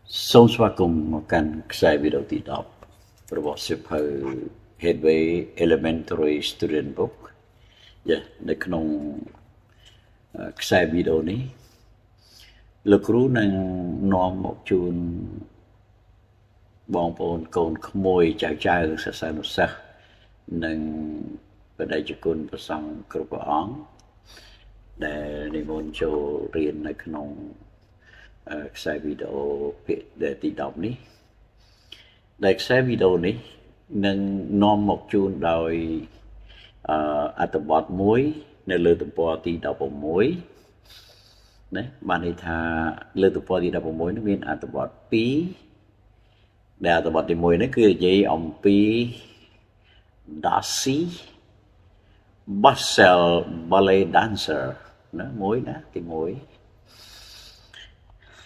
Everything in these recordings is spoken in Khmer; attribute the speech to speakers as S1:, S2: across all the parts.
S1: Song Swakum can say without it up. Probosip Headway Elementary Student Book. Yeah, the Knong Ksai video ni. Lực rú năng nom một chun bong bồn cồn khmôi chào chào sa sa nụ sa năng bên đây chụp cồn và sang cột óng để đi môn cho riêngในขนมខ្សែវីដេអូពាក្យដែលទី10នេះដែលខ្សែវីដេអូនេះនឹងនាំមកជូនដោយអត្ថបទមួយនៅលើទំព័រទី16ណាបានន័យថាលើទំព័រទី16នេះមានអត្ថបទ2ដែលអត្ថបទទី1នេះគឺនិយាយអំពី Darcy Bussell Ballet Dancer ណាមួយណាទី1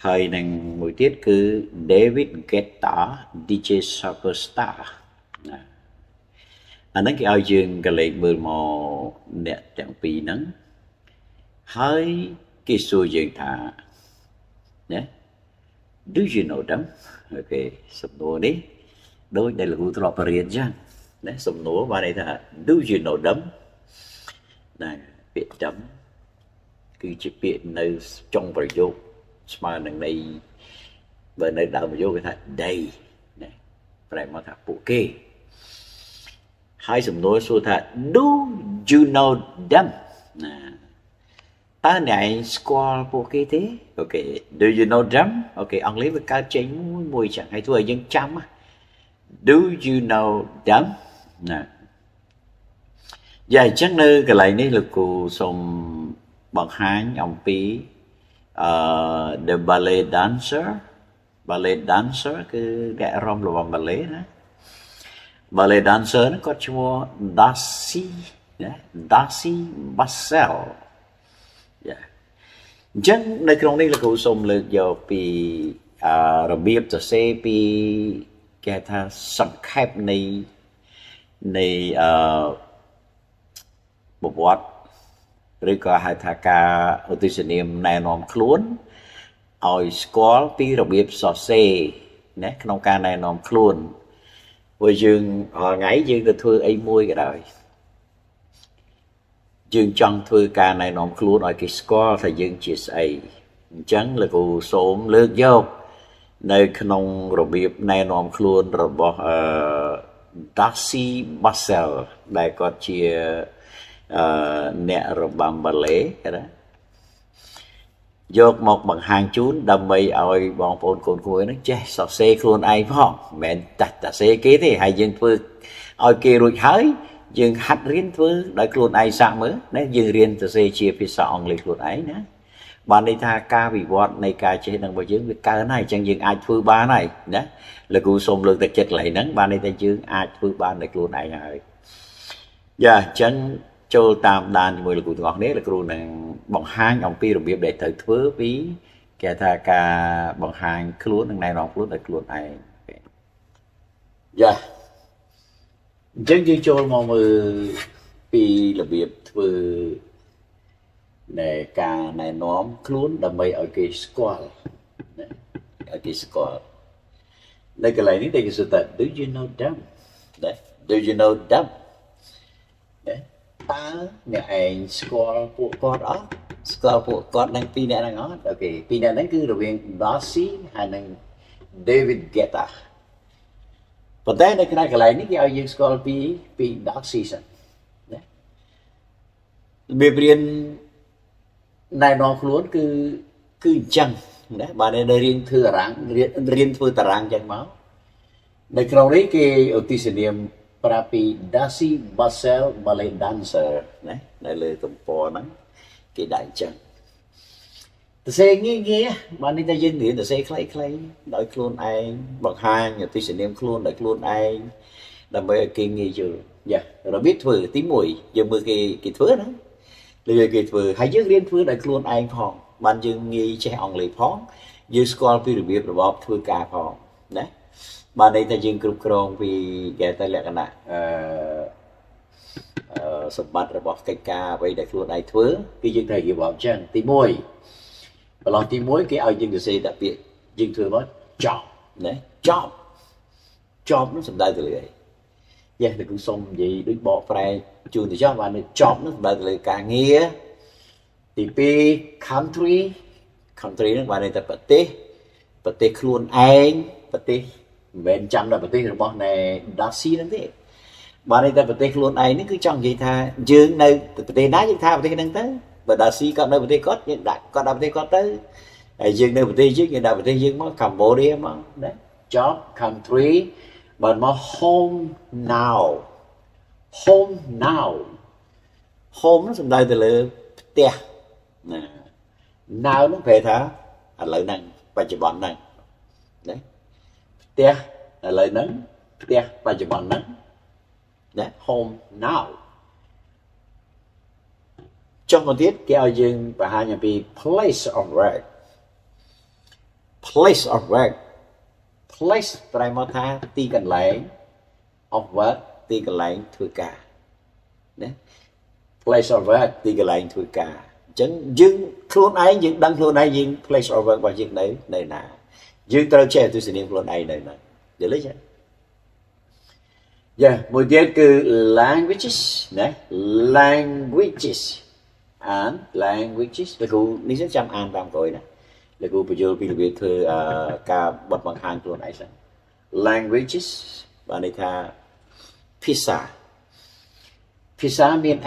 S1: ហើយនឹងមួយទៀតគឺ David Guetta DJ Superstar ណាអាហ្នឹងគេឲ្យយើងកលេចមើលមកអ្នកទាំងពីរហ្នឹងហើយគេសួរយើងថាណា Do you know them អូខេសំណួរនេះដូចដែលលោកគ្រូធ្លាប់រៀនចឹងណាសំណួរបានន័យថា Do you know them ណាពាក្យ them គឺជាពាក្យនៅចុងប្រយោគស្មើនឹងន័យបើនៅដើមប្រយោគគេថា they ណាប្រែមកថាពួកគេហើយសំណួរសួរថា Do you know them ណាតើអ្នកឯងស្គាល់ពួកគេទេអូខេ Do you know them អូខេអង់គ្លេសវាកើតចេញមួយចឹងហើយធ្វើឲ្យយើងចាំ Do you know them ណាយ៉ាអញ្ចឹងនៅកន្លែងនេះលោកគ្រូសូមបង្ហាញអំពីthe ballet dancer គឺអ្នករាំរបាំ ballet ណា ballet dancer ហ្នឹងគាត់ឈ្មោះ Darcy ណា Darcy Bussell យ៉ាអញ្ចឹងនៅក្នុងនេះលោកគ្រូសូមលើកយកពីរបៀបសរសេរពីគេថាសង្ខេបនៃប្រវត្តិឬក៏ហៅថាការឧទ្ទិសនាមណែនាំខ្លួនឲ្យស្គាល់ពីរបៀបសរសេរណាក្នុងការណែនាំខ្លួនព្រោះយើងរាល់ថ្ងៃយើងទៅធ្វើអីមួយក៏ដោយយើងចង់ធ្វើការណែនាំខ្លួនឲ្យគេស្គាល់ថាយើងជាស្អីអញ្ចឹងលោកគ្រូសូមលើកយកនៅក្នុងរបៀបណែនាំខ្លួនរបស់Darcy Bussell ដែលគាត់ជាអ្នករបាំ ballet ណាយកមកបង្ហាញជូនដើម្បីឲ្យបងប្អូនកូនគួយហ្នឹងចេះសរសេរខ្លួនឯងផងមិនមែនតែសរសេរគេទេហើយយើងធ្វើឲ្យគេរួចហើយយើងហាត់រៀនធ្វើដោយខ្លួនឯងសាកមើលណាយើងរៀនសរសេរជាភាសាអង់គ្លេសខ្លួនឯងណាបានន័យថាការវិវត្តនៃការចេះនឹងរបស់យើងវាកើនហើយអញ្ចឹងយើងអាចធ្វើបានហើយណាលោកគ្រូសូមលើកទឹកចិត្តកន្លែងហ្នឹងបានន័យថាយើងអាចធ្វើបានដោយខ្លួនឯងហើយយ៉ាអញ្ចឹងចូលតាមដានជាមួយលោកគ្រូទាំងអស់គ្នាលោកគ្រូនឹងបង្ហាញអំពីរបៀបដែលត្រូវធ្វើពីគេថាការបង្ហាញខ្លួននិងណែនាំខ្លួនដោយខ្លួនឯងយ៉ាអញ្ចឹងយើងចូលមកមើលពីរបៀបធ្វើនៃការណែនាំខ្លួនដើម្បីឲ្យគេស្គាល់ណាឲ្យគេស្គាល់នៅកន្លែងនេះគេសួរថា Do you know them ណា Do you know them ណាតើអ្នកឯងស្គាល់ពួកគាត់អត់ស្គាល់ពួកគាត់នឹងពីរអ្នកហ្នឹងអត់អូខេពីរអ្នកហ្នឹងគឺរវាង Darcy ហើយនិង David Guetta ប៉ុន្តែនៅក្នុងកន្លែងនេះគេឲ្យយើងស្គាល់ពី Darcy សិនណារបៀបរៀនណែនាំខ្លួនគឺអញ្ចឹងណាបាននៅរៀនធ្វើតារាងរៀនធ្វើតារាងអញ្ចឹងមកនៅក្នុងនេះគេឧទ្ទិសនាមប្រាប់ពី Darcy Bussell Ballet Dancer ណានៅលើទំព័រហ្នឹងគេដាក់អញ្ចឹងសរសេរងាយបាននេះតែយើងរៀនសរសេរខ្លីៗដោយខ្លួនឯងបង្ហាញឧទ្ទិសនាមខ្លួនដោយខ្លួនឯងដើម្បីឲ្យគេងាយយល់យ៉ារបៀបធ្វើទី1យើងមើលគេធ្វើណាលើគេធ្វើហើយយើងរៀនធ្វើដោយខ្លួនឯងផងបានយើងងាយចេះអង់គ្លេសផងយើងស្គាល់ពីរបៀបរបបធ្វើការផងណាបានន័យថាយើងគ្រប់គ្រងពីគេតែលក្ខណៈសម្បត្តិរបស់កិច្ចការអ្វីដែលខ្លួនឯងធ្វើគឺយើងត្រូវរៀបរាប់អញ្ចឹងទី1 ប្រឡងទី1គេឲ្យយើងសរសេរតែពាក្យយើងធ្វើមក job nè job job nó sầm đại từ lưỡi yeah thì cũng xong gì đối bỏ phải chùi thì job và nó job nó sầm đại từ lưỡi cả nghĩa thì p country country nó bạn này tập bật tê luôn anh bật tê bên trăm là bật tê rồi bọn này Darcy nó thế bạn này tập bật tê luôn anh nó cứ trong gì tha dương nơi bật tê ná dương tha bật tê đang tới và Darcy còn nơi bật tê có nhưng đại còn bật tê có tới dương nơi bật tê chứ nhưng đại bật tê dương mà Cambodia mà đấy job country but mà home now home nó sầm đại từ lưỡi tê nè nào nó về thả lợi năng và chụp bọn năng đấy tia là lợi nắng tia và chụp bọn nắng đấy home now trong một tiết kéo dương và hai nhà bị place of work place tại một tha ti cần lấy of work ti cần lấy thôi cả đấy place of work ti cần lấy thôi cả chẳng dừng luôn ấy dừng đăng luôn ấy dừng place of work và dừng đấy này nè dừng tao chơi tôi sẽ niệm luôn ấy này nè để lấy chứ yeah một tiết cứ languages nè languages and languages là cô ní sẽ chăm an vang rồi nè là cô bây giờ bị thưa cả bậc bằng hàng luôn ấy sao languages và này tha pizza miền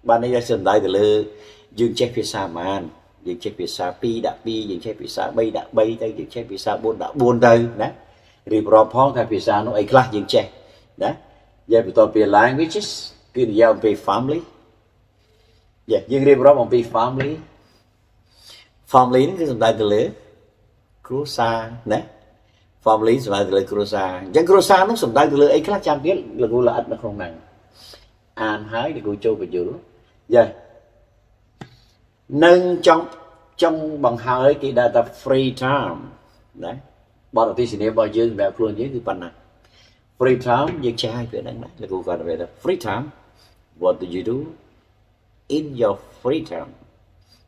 S1: bạn này sẽ đại từ lơ dương check pizza man dương check pizza pi đã pi dương check pizza bay đã bay tới dương check pizza buôn đã buôn tới đó rồi pro phong thay pizza nó ấy class dương check đó giờ bị tôi về languages cứ giao về family giờ dương đi pro bằng về family nó cứ dùng đại từ lơ cruza đó family dùng đại từ lơ cruza chẳng cruza nó dùng đại từ lơ ấy class chăm biết là cô là ít nó không nặng an hái thì cô châu về giữa giờ nâng trong bằng hai cái data free time đấy bao đầu tiên thì bao nhiêu về luôn với cái phần này free time như trai về đang nói là cô gọi về là free time what do you do in your free time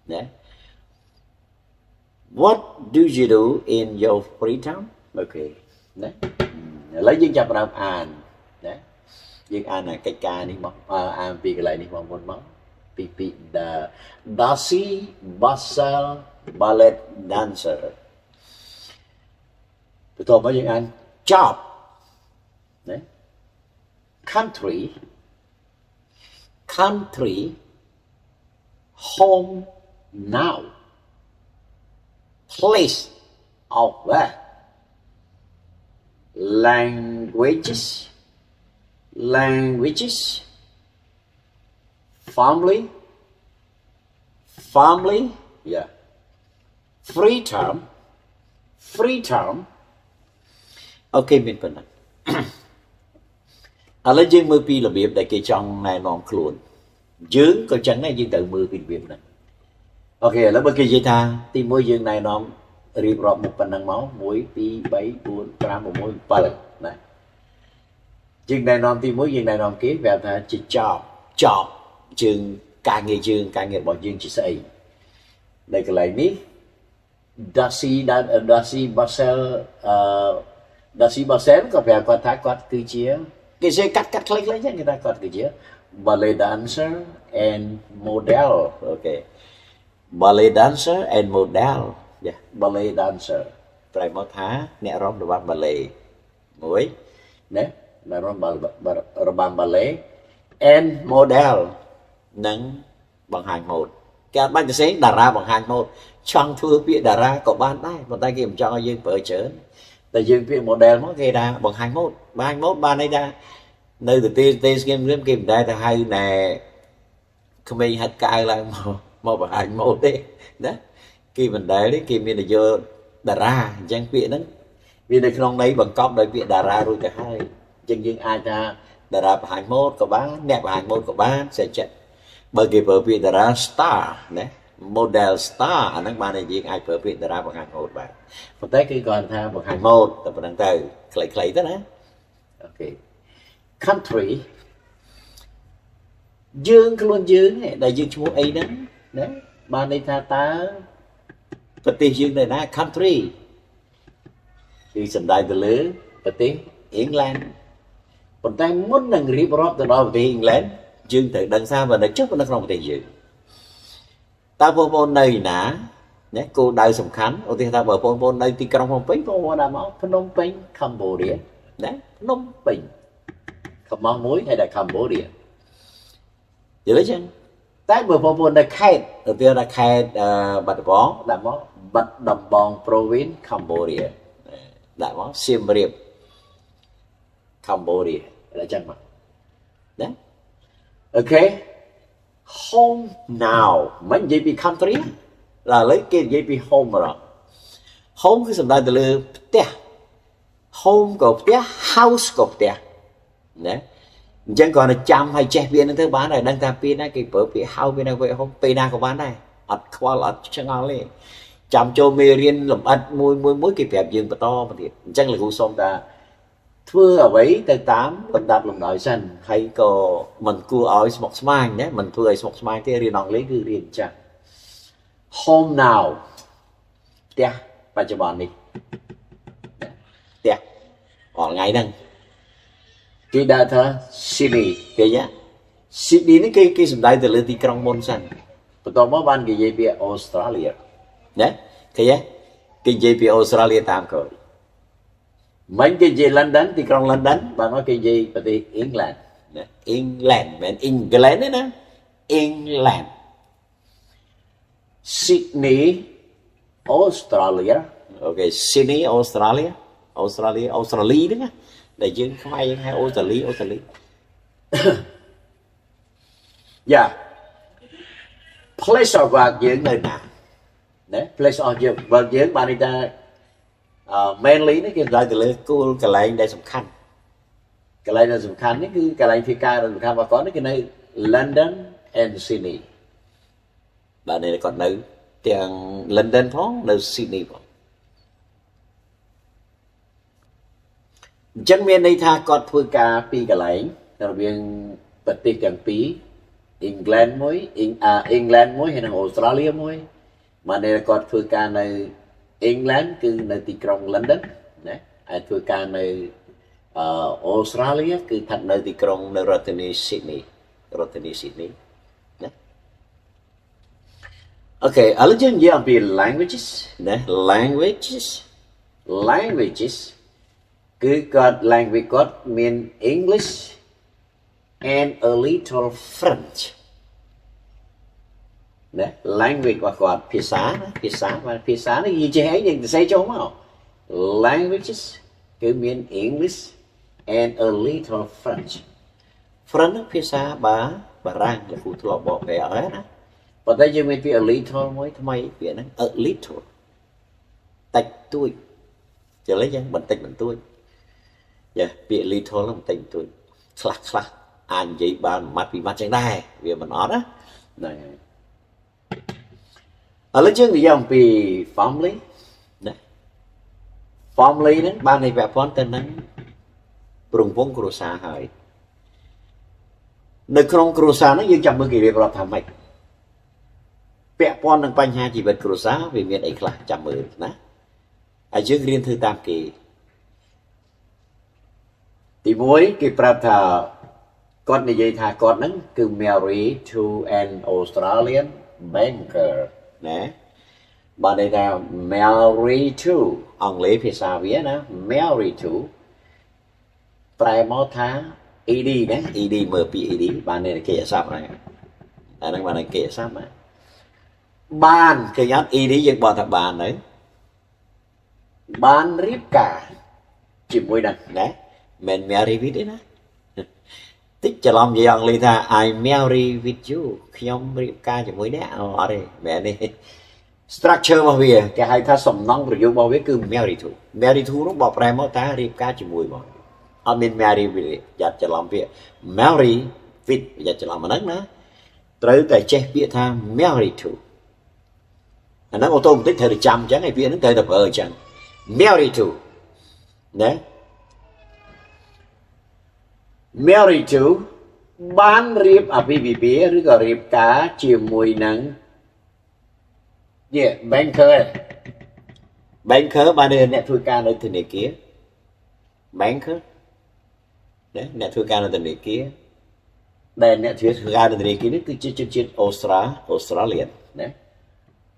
S1: đấy what do you do in your free time ok đấy lấy những chập làm an đấy những an là cái ca đi mà an vì cái lại đi mà một món Pipi the Darcy Basel ballet dancer. Betul apa yang an job, country, home now, place of work, languages, family, yeah, free time, ok mình phần này. Lấy dương mưa pi là biệp đại kỳ trong này nón khuôn, dương có chẳng này dương tự mưa pi biệp này. Ok, lấy bất kỳ gì tha, thì mỗi dương này nón riêng rộng một phần năng máu, mỗi pi 7, 4, 5, một mỗi phần này. Dương này nón thì mỗi dương này nón kế về tha chỉ chọn chương ca nghệ bọn dương chỉ xây đây cái này ní Darcy Basel có vẻ qua thái quát từ chia cái gì cắt click lấy chứ người ta quát từ chia ballet dancer and model ok ballet dancer and model yeah ballet dancer phải một tháng nè rong được ballet mỗi nè là rong ballet and model nâng bằng hành một cái ban sẽ đà ra bằng hành một trong thưa phía đà ra có ban đây một tay kiểm cho dương vợ chớ tại dương phía model nó gây ra bằng hành một ban đây ra nơi từ tiên game kiếm đây là hay nè không bị hết cài là một bằng hành một đấy đó khi mình để đấy khi mình là vô đà ra trang viện đó vì đây không đấy bằng cọp đời viện đà ra rồi cả hai chân dương ai ra đà ra bằng hành một có bán nẹp bằng hành một có bán sẽ chạy bởi bởi vì đã star đấy model star anh bạn này gì ai bởi vì đã bằng hàng một bạn một tới khi còn theo bằng hàng một tập đăng từ clay đó đấy ok country dương cái luôn dương này đại dương chung ấy đấy bạn này ta vật tiền dương này là country គឺសំដៅទៅលើប្រទេសអ៊ីងឡែនប៉ុន្តែមុននឹងរៀបរាប់ទៅដល់ប្រទេសអ៊ីងឡែនយើងត្រូវដឹងថាបើនៅចុះនៅក្នុងប្រទេសយើងតើបងប្អូននៅណាណាគោលដៅសំខាន់ឧទាហរណ៍ថាបើបងប្អូននៅទីក្រុងភ្នំពេញបងប្អូនដាក់មកភ្នំពេញកម្ពុជាណាភ្នំពេញខមមួយហើយដាក់កម្ពុជាយល់ទេចឹងតែបើបងប្អូននៅខេត្តឧទាហរណ៍ថាខេត្តបាត់ដំបងដាក់មកបាត់ដំបង province កម្ពុជាដាក់មកសៀមរាបកម្ពុជាដាក់ចឹងមកណាអូខេ home now មិននិយាយពី country ឡើយឥឡូវគេនិយាយពី home ម្ដង home គឺសំដៅទៅលើផ្ទះ home ក៏ផ្ទះ house ក៏ផ្ទះណាអញ្ចឹងគាត់ទៅចាំឲ្យចេះវានឹងទៅបានហើយដឹងថាពេលណាគេប្រើពាក្យ house ពេលណាគេ home ពេលណាក៏បានដែរអត់ខ្វល់អត់ឆ្ងល់ទេចាំចូលមេរៀនលម្អិតមួយគេប្រាប់យើងបន្តមកទៀតអញ្ចឹងលោកគ្រូសូមតាធ្វើអ្វីទៅតាមលំដាប់លំដោយសិនហើយក៏មិនគួរឲ្យស្មុគស្មាញណាមិនធ្វើឲ្យស្មុគស្មាញទេរៀនអង់គ្លេសគឺរៀនចាស់ home now ផ្ទះបច្ចុប្បន្ននេះផ្ទះអស់ថ្ងៃហ្នឹងគេដាក់ថា Sydney គេយ៉ា Sydney នេះគេសំដៅទៅលើទីក្រុងមុនសិនបន្ទាប់មកបានគេនិយាយពី Australia ណាឃើញទេគេនិយាយពី Australia តាមក្រោយមិនគេនិយាយ London ទីក្រុង London បានមកគេនិយាយប្រទេស England ណា England មិន England ទេណា England Sydney Australia អូខេ Sydney Australia ហ្នឹងណាដែលយើងខ្មែរយើងហៅអូស្ត្រាលីយ៉ា place of work យើងនៅណាណា place of work យើងបានន័យថាmainly នេះគេនិយាយទៅលើគោលកន្លែងដែលសំខាន់កន្លែងដែលសំខាន់នេះគឺកន្លែងធ្វើការដែលសំខាន់របស់គាត់នេះគឺនៅ London and Sydney បាទនេះគាត់នៅទាំង London ផងនៅ Sydney ផងអញ្ចឹងមានន័យថាគាត់ធ្វើការពីរកន្លែងរវាងប្រទេសទាំងពីរ England មួយ England មួយហើយនិង Australia មួយមកនេះគាត់ធ្វើការនៅ England គឺនៅទីក្រុង London ណាហើយធ្វើការនៅAustralia គឺស្ថិតនៅទីក្រុងនៅរដ្ឋធានី Sydney ណាអូខេឥឡូវយើងនិយាយអំពី languages ណា languages គឺគាត់ language គាត់មាន English and a little French ណា language របស់គាត់ភាសានេះនិយាយឲ្យយើងទៅសេចូលមក languages គឺមាន English and a little French ភាសាបារាំងលោកគ្រូធ្លាប់บอกពេលអត់ណាប៉ុន្តែយើងមានពាក្យ a little មួយថ្មីពាក្យហ្នឹង a little តិចតួចចលចឹងបន្តិចបន្តួចយ៉ាពាក្យ little ហ្នឹងបន្តិចបន្តួចខ្លះអាចនិយាយបានមួយម៉ាត់ពីរម៉ាត់ចឹងដែរវាមិនអត់ណាហ្នឹងហើយឥឡូវយើងនិយាយអំពី family ណា family ហ្នឹងបានន័យពាក់ព័ន្ធទៅនឹងប្រងពងគ្រួសារហើយនៅក្នុងគ្រួសារហ្នឹងយើងចាំមើលគេរៀបរាប់ថាម៉េចពាក់ព័ន្ធនឹងបញ្ហាជីវិតគ្រួសារវាមានអីខ្លះចាំមើលណាហើយយើងរៀនធ្វើតាមគេទី1គេប្រាប់ថាគាត់និយាយថាគាត់ហ្នឹងគឺ married to an Australian banker ណាបានន័យថា married to អង់គ្លេសភាសាវាណា married to ប្រែមកថា ed ណា ed មើលពី ed បានន័យគេអស័ព្ទហ្នឹងអាហ្នឹងបានន័យគេអស័ព្ទណាបានគេអត់ ed យើងបកថាបានទៅបានរៀបការជាមួយនឹងណាមិន marry with ទេណាតិចច្រឡំនិយាយអង់គ្លេសថា I marry with you ខ្ញុំរៀបការជាមួយអ្នកអត់ទេមែនទេ structure របស់វាគេហៅថាសំណង់ប្រយោគរបស់វាគឺ marry to នោះបកប្រែមកថារៀបការជាមួយមកអត់មាន marry with យ៉ាត់ច្រឡំពាក្យ marry with យ៉ាត់ច្រឡំហ្នឹងណាត្រូវតែចេះពាក្យថា marry to អាហ្នឹងអូតូម៉ាទិកត្រូវតែចាំអញ្ចឹងឯពាក្យហ្នឹងត្រូវតែប្រើអញ្ចឹង marry to ណា marry to បានរៀបអាពាហ៍ពិពាហ៍ឬក៏រៀបការជាមួយនឹងbanker banker បានអ្នកធ្វើការនៅធនាគារ banker ណាអ្នកធ្វើការនៅធនាគារដែលអ្នកធ្វើការនៅធនាគារនេះគឺជាជនជាតិអូស្ត្រាលីណា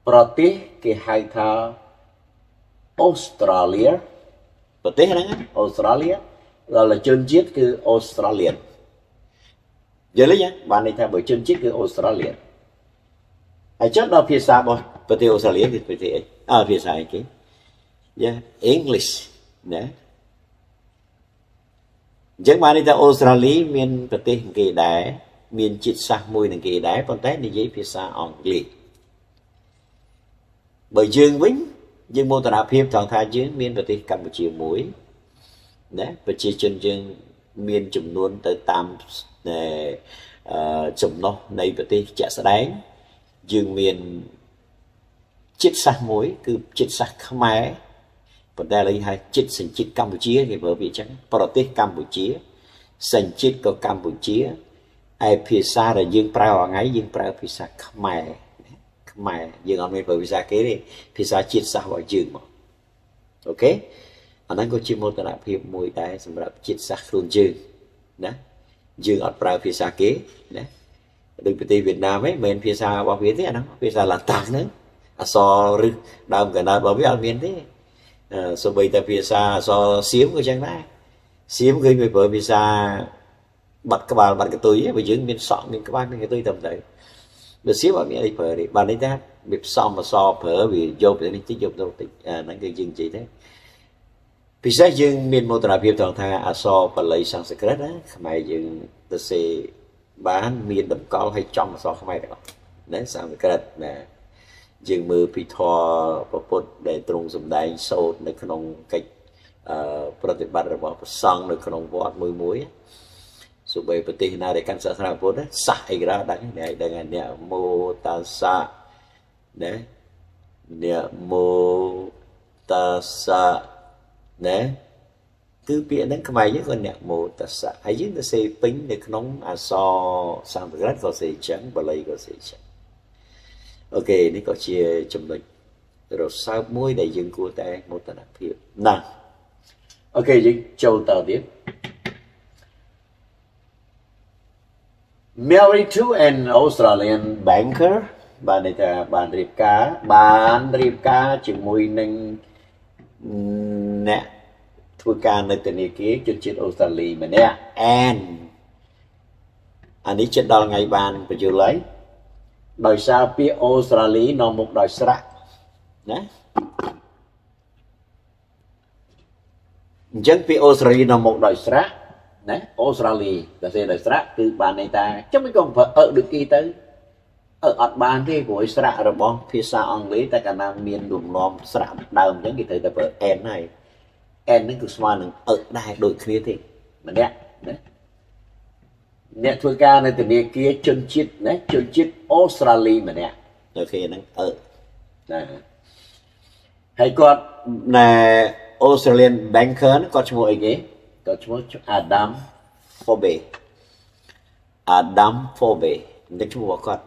S1: ប្រទេសគេហៅថាអូស្ត្រាលីប្រទេសហ្នឹងអូស្ត្រាលីដល់ជនជាតិគឺអូស្ត្រាលីយល់ទេបានន័យថាបើជនជាតិគឺអូស្ត្រាលីហើយចុះដល់ភាសារបស់ប្រទេសអូស្ត្រាលីគឺប្រទេសអីភាសាអីគេEnglish ណាអញ្ចឹងបានន័យថាអូស្ត្រាលីមានប្រទេសគេដែរមានជាតិសាសន៍មួយនឹងគេដែរប៉ុន្តែនិយាយភាសាអង់គ្លេសបើយើងវិញយើងមោទនភាពថងថាយើងមានប្រទេសកម្ពុជាមួយណាប្រជាជនយើងមានចំនួនទៅតាមចំណុះនៃប្រទេសជាក់ស្ដែងយើងមានជាតិសាសន៍មួយគឺជាតិសាសន៍ខ្មែរប៉ុន្តែឥឡូវហៅជាតិសញ្ជាតិកម្ពុជាគេប្រើពាក្យចឹងប្រទេសកម្ពុជាសញ្ជាតិក៏កម្ពុជាឯភាសាដែលយើងប្រើហងៃយើងប្រើភាសាខ្មែរយើងអត់មានប្រើភាសាគេទេភាសាជាតិសាសន៍របស់យើងមកអូខេអាហ្នឹងក៏ជាមោទនភាពមួយដែរសម្រាប់ជាតិសាសន៍ខ្លួនយើងណាយើងអត់ប្រើភាសាគេណាដូចប្រទេសវៀតណាមហ្នឹងមិនមែនភាសារបស់វាទេអាហ្នឹងភាសាឡាតាំងហ្នឹងអក្សររឹសដើមកណ្ដាលរបស់វាអត់មានទេសូម្បីតែភាសាអក្សរសៀមក៏ចឹងដែរសៀមគឺវាប្រើភាសាបាត់ក្បាលបាត់កតុយបើយើងមានសក់មានក្បាលមានកតុយតែទៅបើសៀមអត់មានអីប្រើទេបានន័យថាវាផ្សំអក្សរប្រើវាយកទៅនេះតិចយកទៅតិចហ្នឹងគឺយើងនិយាយទេពិសេសយើងមានមោទនភាពត្រង់ថាអក្សរបាលីសំស្ក្រឹតណាខ្មែរយើងទៅសេបានមានតម្កល់ឲ្យចំអក្សរខ្មែរទាំងអស់ណាសំស្ក្រឹតណាយើងមើលពីធម៌ពុទ្ធដែលទ្រង់សម្ដែងសូត្រនៅក្នុងកិច្ចប្រតិបត្តិរបស់ព្រះសង្ឃនៅក្នុងវត្តមួយសូម្បីប្រទេសណាដែលកាន់សាសនាពុទ្ធសាសអីក៏ដឹងអ្នកដឹងអ្នកមោតាសាណាអ្នកមោតាសាណាគឺពាក្យហ្នឹងខ្មែរយើងក៏អ្នកមោតាសាហើយយើងទៅសេពេញនៅក្នុងអក្សរសំស្ក្រឹតក៏សេចឹងបាលីក៏សេចឹងអូខេនេះក៏ជាចំណុចរសើបមួយដែលយើងគួរតែមោទនភាពណាអូខេយើងចូលតទៀត Married to an Australian banker បានន័យថាបានរៀបការជាមួយនឹងអ្នកធ្វើការនៅធនាគារជនជាតិអូស្ត្រាលីម្នាក់ and អានេះចិត្តដល់ថ្ងៃបានបញ្យល់ហើយដោយសារពាក្យអូស្ត្រាលីនាំមុខដោយស្រៈណាអញ្ចឹងពាក្យអូស្ត្រាលីនាំមុខដោយស្រៈណាអូស្ត្រាលីតែសេដោយស្រៈគឺបានន័យថាចាំមិនក៏ប្រើដូចគេទៅអត់បានទេព្រោះស្រៈរបស់ភាសាអង់គ្លេសតែកាលណាមានលំនាំស្រៈដើមអញ្ចឹងគេត្រូវតែប្រើ n ហើយ n ហ្នឹងគឺស្មើនឹងដែរដូចគ្នាទេម្នាក់ណាអ្នកធ្វើការនៅធនាគារជនជាតិណាជនជាតិអូស្ត្រាលីម្នាក់អូខេហ្នឹងណាហើយគាត់ណែ Australian banker គាត់ឈ្មោះអីគេគាត់ឈ្មោះ Adam Forbes នេះឈ្មោះរបស់គាត់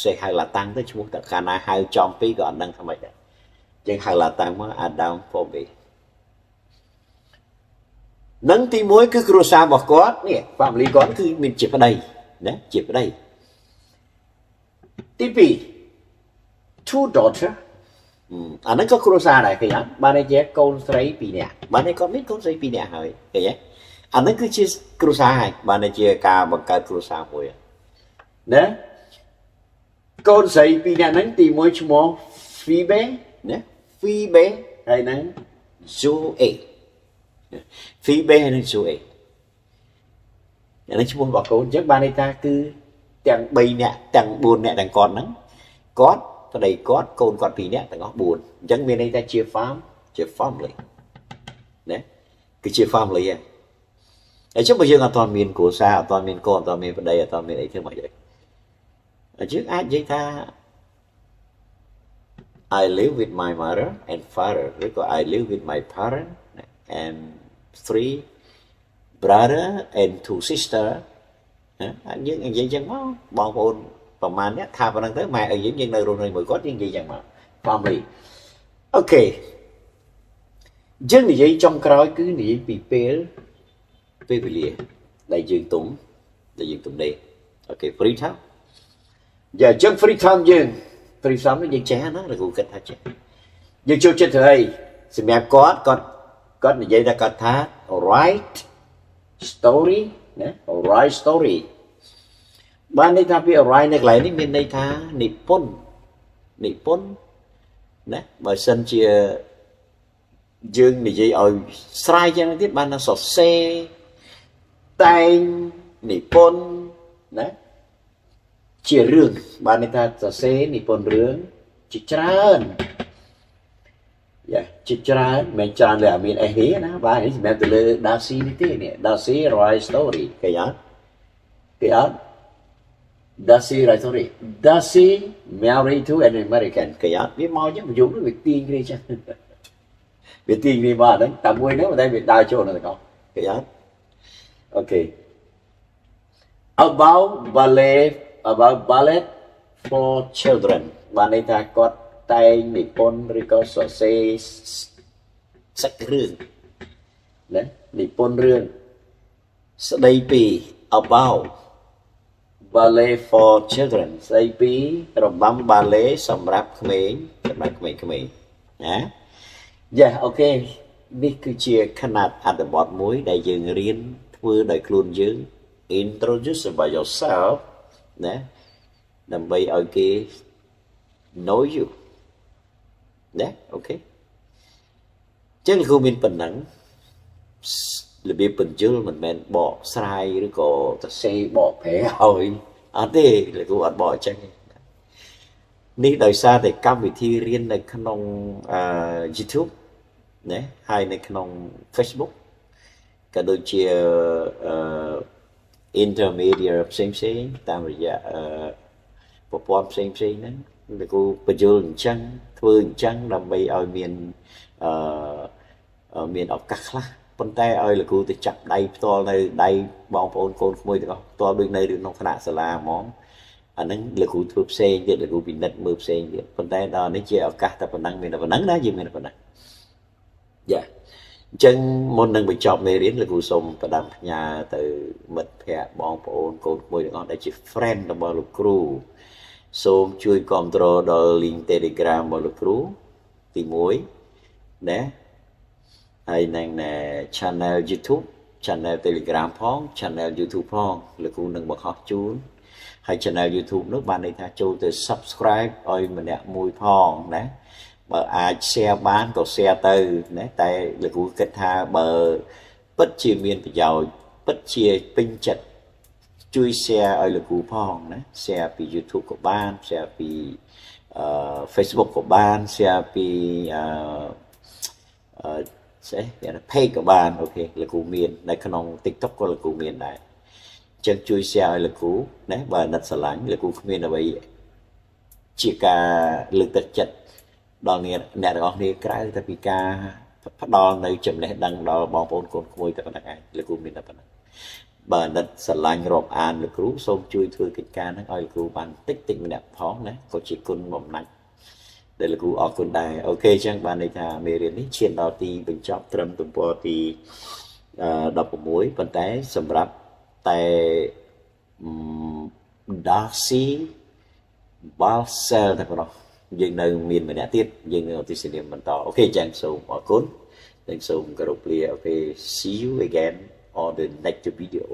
S1: សេហៅឡាតាំងទៅឈ្មោះតែកាលណាហៅចំពីក៏អត់ដឹងថាម៉េចដែរអញ្ចឹងហៅឡាតាំងមក Adam Forbes នឹងទី1គឺគ្រួសាររបស់គាត់នេះ family គាត់គឺមានជាប្តីណាជាប្តីទី2 two daughter អាហ្នឹងក៏គ្រួសារដែរឃើញអត់បានតែជាកូនស្រី2នាក់បានតែគាត់មានកូនស្រី2នាក់ហើយឃើញទេអាហ្នឹងគឺជាគ្រួសារហើយបានតែជាការបង្កើតគ្រួសារមួយណាកូនស្រី2នាក់ហ្នឹងទី1ឈ្មោះ Phoebe ណា Phoebe ហើយហ្នឹង Zoe Phoebe ហើយនឹង Zoe អានេះឈ្មោះរបស់កូនអញ្ចឹងបានន័យថាគឺទាំង3នាក់ទាំង4នាក់ទាំងគាត់ហ្នឹងគាត់ប្តីគាត់កូនគាត់2នាក់ទាំងអស់4អញ្ចឹងមានន័យថាជា family ណាគឺជា family ហើយចុះបើយើងអត់ទាន់មានគ្រួសារអត់ទាន់មានកូនអត់ទាន់មានប្តីអត់ទាន់មានអីធ្វើមកយ៉ាងយើងអាចនិយាយថា I live with my mother and father ឬក៏ I live with my parent and 3 brother and 2 sister យើងនិយាយចឹងមកបងប្អូនប្រហែលអ្នកថាប៉ុណ្្នឹងទៅម៉ែឲ្យយើងនៅរស់នៅមួយគាត់យើងនិយាយចឹងមក family អូខេ dân thì vậy trong cõi cứ nghĩ bị phê về lìa đại dương tụng đây ok free time giờ chân free time nó dân trẻ nó là cũng cách hết chứ dân cho chết thôi xem em có là vậy đã có thá alright story nè alright story ban đây ta bị alright này lại nên đây ta Nippon nè mà sân chia dương thì vậy ở sai cho nó tiếp ban nó sọt xe tay Nippon nè chia rương ban này ta sọt xe Nippon rương chỉ trơn chỉ trơn mình trơn là mình ấy thế na ba ấy mình từ từ đa sĩ như thế này đa sĩ right story cái đó đa sĩ right story đa sĩ married to an American cái đó biết mau chứ mình dùng nó việc tiên đi chứ việc tiên đi mà đấy tạm quên nếu mà đây việc đa chỗ này không cái đó ok about ballet for children bạn ấy ta có tay Nippon rồi có xe sách rương đấy Nippon rương đây pi about ballet for children đây pi rồi bấm ballet sầm rap khmeng nhá dạ okនេះគឺជាខណៈអត្ថបទមួយដែលយើងរៀនធ្វើដោយខ្លួនយើង introduce about yourself ណាដើម្បីឲ្យគេ know you ណាអូខេចឹងគ្រូមានប៉ុណ្ណឹងរបៀបបញ្យលមិនមែនបកស្រាយឬក៏ទៅសេបកប្រែឲ្យអត់ទេលោកគ្រូអត់បកអញ្ចឹងនេះដោយសារតែកម្មវិធីរៀននៅក្នុងYouTube ណាហើយនៅក្នុង Facebook ក៏ដូចជាintermediate ផ្សេងតាមរយៈប្រព័ន្ធផ្សេងហ្នឹងលោកគ្រូបញ្យលអញ្ចឹងធ្វើអញ្ចឹងដើម្បីឲ្យមានឱកាសខ្លះប៉ុន្តែឲ្យលោកគ្រូទៅចាប់ដៃផ្ទាល់នៅដៃបងប្អូនកូនក្មួយទាំងអស់ផ្ទាល់ដូចនៅក្នុងគណៈសាលាហ្មងអាហ្នឹងលោកគ្រូធ្វើផ្សេងទៀតលោកគ្រូពិនិត្យមើលផ្សេងទៀតប៉ុន្តែដល់នេះជាឱកាសតែប៉ុណ្ណឹងមានតែប៉ុណ្ណឹងណាយើងមានតែប៉ុណ្ណឹងយ៉ាអញ្ចឹងមុននឹងបញ្ចប់មេរៀនលោកគ្រូសូមផ្ដាំផ្ញើទៅមិត្តភ័ក្តិបងប្អូនកូនក្មួយទាំងអស់ដែលជា friend របស់លោកគ្រូសូមជួយគ្រប់គ្រងដល់ link Telegram របស់លោកគ្រូទី1ណាហើយនឹង channel YouTube channel Telegram ផង channel YouTube ផងលោកគ្រូនឹងបង្ហោះជូនហើយ channel YouTube នោះបានន័យថាចូលទៅ subscribe ឲ្យម្នាក់មួយផងណាបើអាច share បានក៏ share ទៅណាតែលោកគ្រូគិតថាបើពិតជាមានប្រយោជន៍ពិតជាពេញចិត្តជួយ share ឲ្យលោកគ្រូផងណា share ពី YouTube ក៏បាន share ពីFacebook ក៏បាន share ពីpage ក៏បានអូខេលោកគ្រូមាននៅក្នុង TikTok ក៏លោកគ្រូមានដែរចឹងជួយ share ឲ្យលោកគ្រូណាបើអាណិតស្រឡាញ់លោកគ្រូគ្មានអ្វីជាការលើកទឹកចិត្តដល់អ្នកទាំងអស់គ្នាក្រៅតែពីការផ្ដល់នៅចំណេះដឹងដល់បងប្អូនកូនក្មួយតែប៉ុណ្្នឹងឯងលោកគ្រូមានតែប៉ុណ្្នឹងបើអាណិតស្រឡាញ់រាប់អានលោកគ្រូសូមជួយធ្វើកិច្ចការហ្នឹងឲ្យលោកគ្រូបានតិចម្នាក់ផងណាក៏ជាគុណបំណាច់ដែលលោកគ្រូអរគុណដែរអូខេចឹងបានន័យថាមេរៀននេះឈានដល់ទីបញ្ចប់ត្រឹមទំព័រទី16ប៉ុន្តែសម្រាប់តែ Darcy Balsell តែប៉ុណ្ណោះយើងនៅមានម្នាក់ទៀតយើងនៅទីសនាមបន្តអូខេចឹងសូមអរគុណនិងសូមគោរពលាអូខេ see you again on the next video